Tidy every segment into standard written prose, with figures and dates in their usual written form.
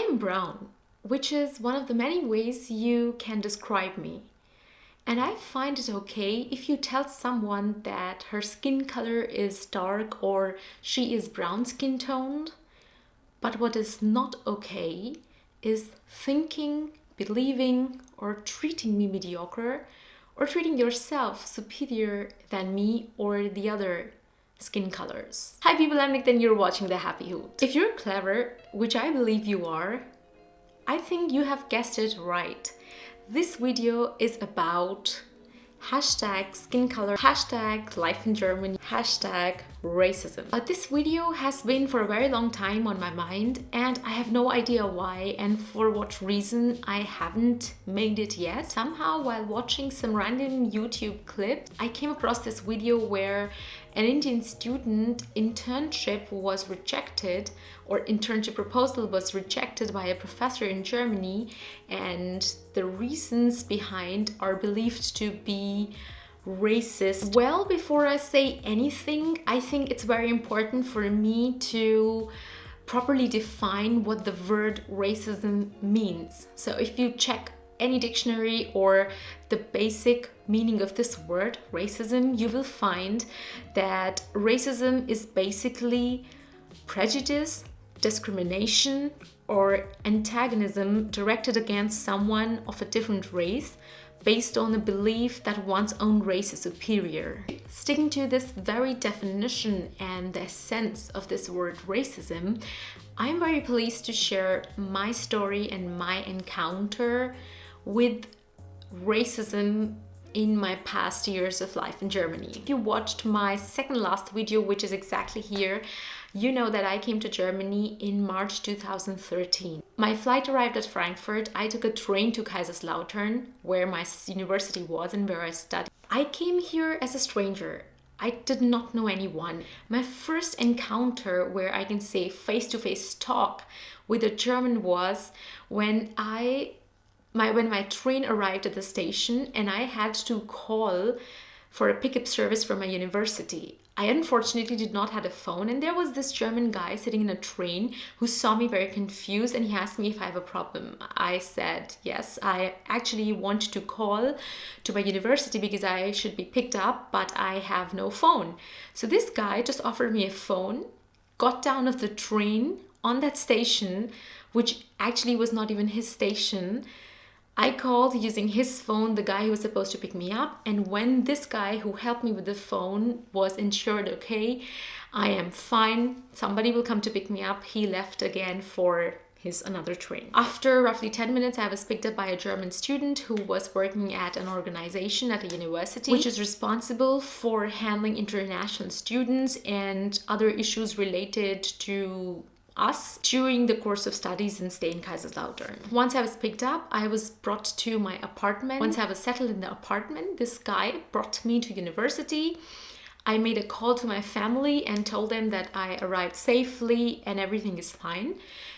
I'm brown, which is one of the many ways you can describe me. And I find it okay if you tell someone that her skin color is dark or she is brown skin toned. But what is not okay is thinking, believing, or treating me mediocre, or treating yourself superior than me or the other skin colors. Hi people, I'm Nikita and you're watching The Happy Hoot. If you're clever, which I believe you are, I think you have guessed it right. This video is about hashtag skin color, hashtag life in Germany, hashtag racism. This video has been for a very long time on my mind and I have no idea why and for what reason I haven't made it yet. Somehow while watching some random YouTube clips, I came across this video where an Indian student internship was rejected, or internship proposal was rejected by a professor in Germany, and the reasons behind are believed to be racist. Well, before I say anything, I think it's very important for me to properly define what the word racism means. So if you check any dictionary or the basic meaning of this word, racism, you will find that racism is basically prejudice, discrimination, or antagonism directed against someone of a different race based on the belief that one's own race is superior. Sticking to this very definition and the sense of this word racism, I'm very pleased to share my story and my encounter with racism in my past years of life in Germany. If you watched my second last video, which is exactly here, you know that I came to Germany in March 2013. My flight arrived at Frankfurt. I took a train to Kaiserslautern, where my university was and where I studied. I came here as a stranger. I did not know anyone. My first encounter where I can say face-to-face talk with a German was when my train arrived at the station and I had to call for a pickup service from my university. I unfortunately did not have a phone, and there was this German guy sitting in a train who saw me very confused and he asked me if I have a problem. I said yes, I actually want to call to my university because I should be picked up, but I have no phone. So this guy just offered me a phone, got down of the train on that station, which actually was not even his station. I called using his phone, the guy who was supposed to pick me up, and when this guy who helped me with the phone was ensured, okay, I am fine, somebody will come to pick me up, he left again for his another train. After roughly 10 minutes, I was picked up by a German student who was working at an organization at a university, which is responsible for handling international students and other issues related to us during the course of studies and stay in Kaiserslautern. Once I was picked up, I was brought to my apartment. Once I was settled in the apartment, this guy brought me to university. I made a call to my family and told them that I arrived safely and everything is fine.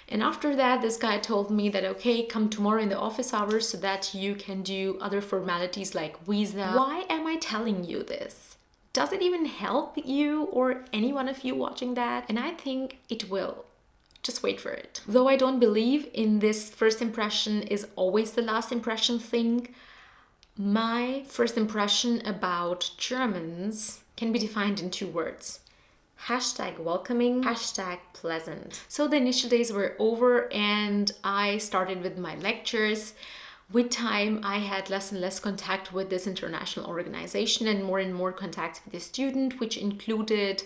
And after that, this guy told me that, okay, come tomorrow in the office hours so that you can do other formalities like visa. Why am I telling you this? Does it even help you or any one of you watching that? And I think it will. Just wait for it. Though I don't believe in this first impression is always the last impression thing, my first impression about Germans can be defined in two words. Hashtag welcoming, hashtag pleasant. So the initial days were over and I started with my lectures. With time, I had less and less contact with this international organization and more contact with the student, which included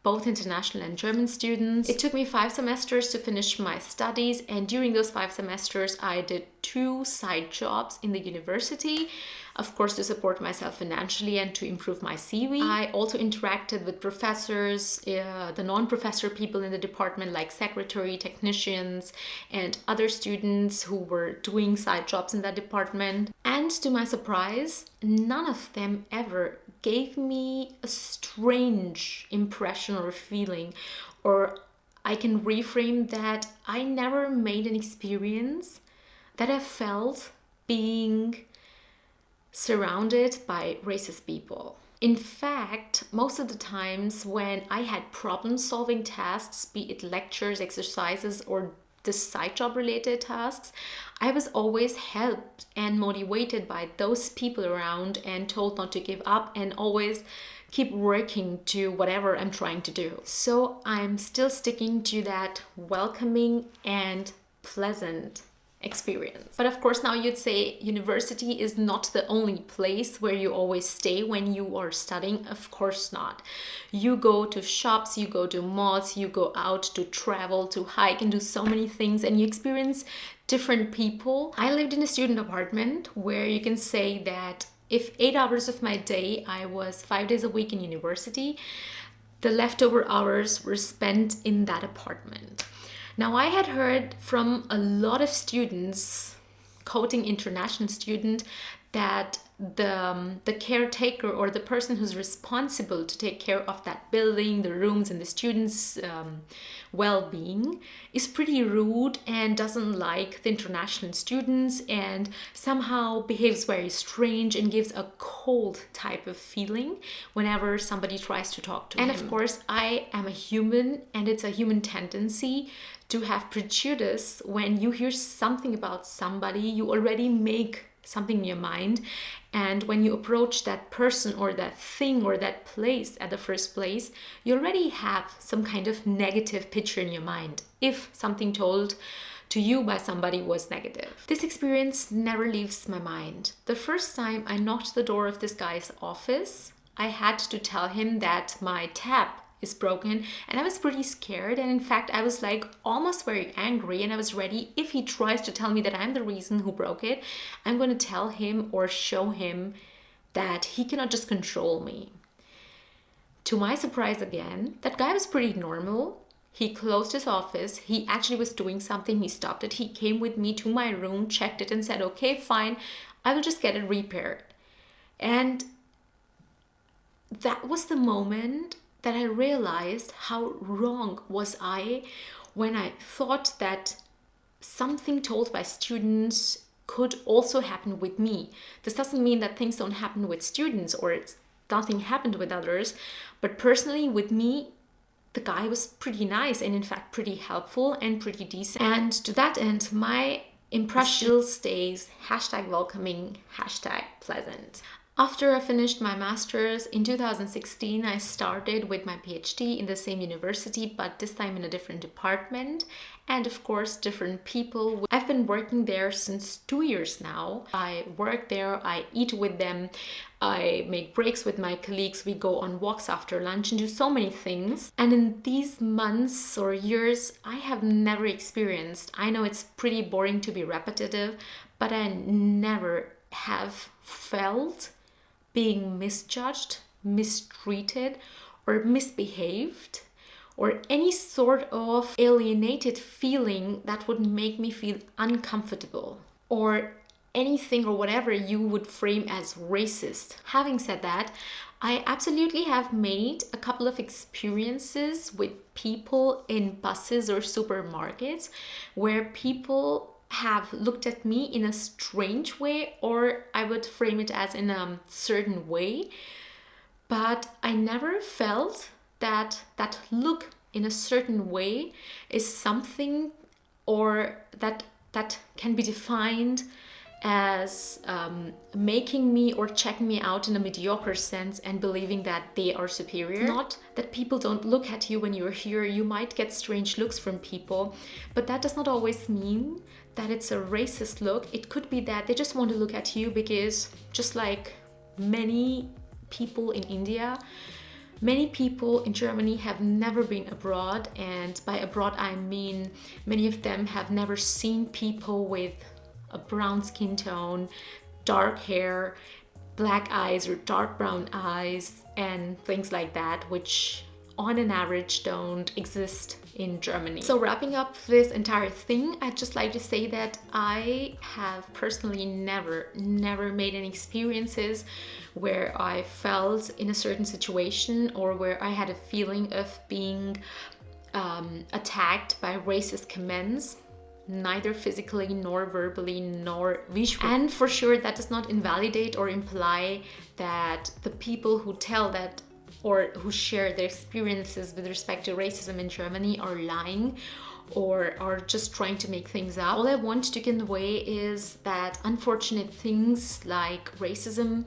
both international and German students. It took me 5 semesters to finish my studies, and during those 5 semesters I did 2 side jobs in the university, of course to support myself financially and to improve my CV. I also interacted with professors, the non-professor people in the department like secretary, technicians, and other students who were doing side jobs in that department. And to my surprise, none of them ever gave me a strange impression or feeling, or I can reframe that I never made an experience that I felt being surrounded by racist people. In fact, most of the times when I had problem-solving tasks, be it lectures, exercises, or the side job related tasks, I was always helped and motivated by those people around and told not to give up and always keep working to whatever I'm trying to do. So I'm still sticking to that welcoming and pleasant experience. But of course, now you'd say university is not the only place where you always stay when you are studying. Of course not. You go to shops, you go to malls, you go out to travel, to hike and do so many things, and you experience different people. I lived in a student apartment where you can say that if 8 hours of my day, I was 5 days a week in university, the leftover hours were spent in that apartment. Now, I had heard from a lot of students, quoting international student, that the caretaker or the person who's responsible to take care of that building, the rooms and the students' well-being is pretty rude and doesn't like the international students and somehow behaves very strange and gives a cold type of feeling whenever somebody tries to talk to him. And of course, I am a human and it's a human tendency to have prejudice. When you hear something about somebody, you already make something in your mind, and when you approach that person or that thing or that place at the first place, you already have some kind of negative picture in your mind if something told to you by somebody was negative. This experience never leaves my mind. The first time I knocked the door of this guy's office, I had to tell him that my tap is broken, and I was pretty scared, and in fact I was like almost very angry, and I was ready, if he tries to tell me that I'm the reason who broke it, I'm going to tell him or show him that he cannot just control me. To my surprise again, that guy was pretty normal. He closed his office, he actually was doing something, he stopped it, he came with me to my room, checked it and said, okay, fine, I will just get it repaired. And that was the moment that I realized how wrong was I when I thought that something told by students could also happen with me. This doesn't mean that things don't happen with students or nothing happened with others, but personally with me, the guy was pretty nice and in fact pretty helpful and pretty decent. And to that end, my impression still stays #welcoming, #pleasant. After I finished my master's in 2016, I started with my PhD in the same university, but this time in a different department and of course different people. I've been working there since 2 years now. I work there, I eat with them, I make breaks with my colleagues, we go on walks after lunch and do so many things. And in these months or years, I have never experienced, I know it's pretty boring to be repetitive, but I never have felt being misjudged, mistreated, or misbehaved, or any sort of alienated feeling that would make me feel uncomfortable, or anything or whatever you would frame as racist. Having said that, I absolutely have made a couple of experiences with people in buses or supermarkets where people have looked at me in a strange way, or I would frame it as in a certain way, but I never felt that that look in a certain way is something or that can be defined as making me or checking me out in a mediocre sense and believing that they are superior. Not that people don't look at you when you're here. You might get strange looks from people, but that does not always mean that it's a racist look. It could be that they just want to look at you because, just like many people in India, many people in Germany have never been abroad, and by abroad I mean many of them have never seen people with a brown skin tone, dark hair, black eyes or dark brown eyes and things like that, which on an average don't exist in Germany. So wrapping up this entire thing, I'd just like to say that I have personally never made any experiences where I felt in a certain situation or where I had a feeling of being attacked by racist comments, neither physically nor verbally nor visually. And for sure that does not invalidate or imply that the people who tell that or who share their experiences with respect to racism in Germany are lying or are just trying to make things up. All I want to convey is that unfortunate things like racism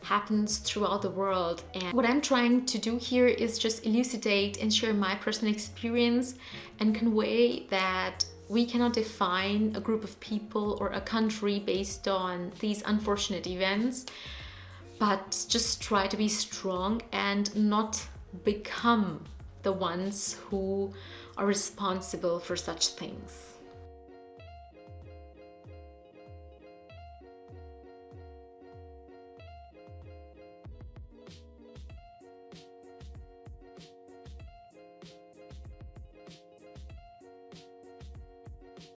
happens throughout the world, and what I'm trying to do here is just elucidate and share my personal experience and convey that we cannot define a group of people or a country based on these unfortunate events, but just try to be strong and not become the ones who are responsible for such things.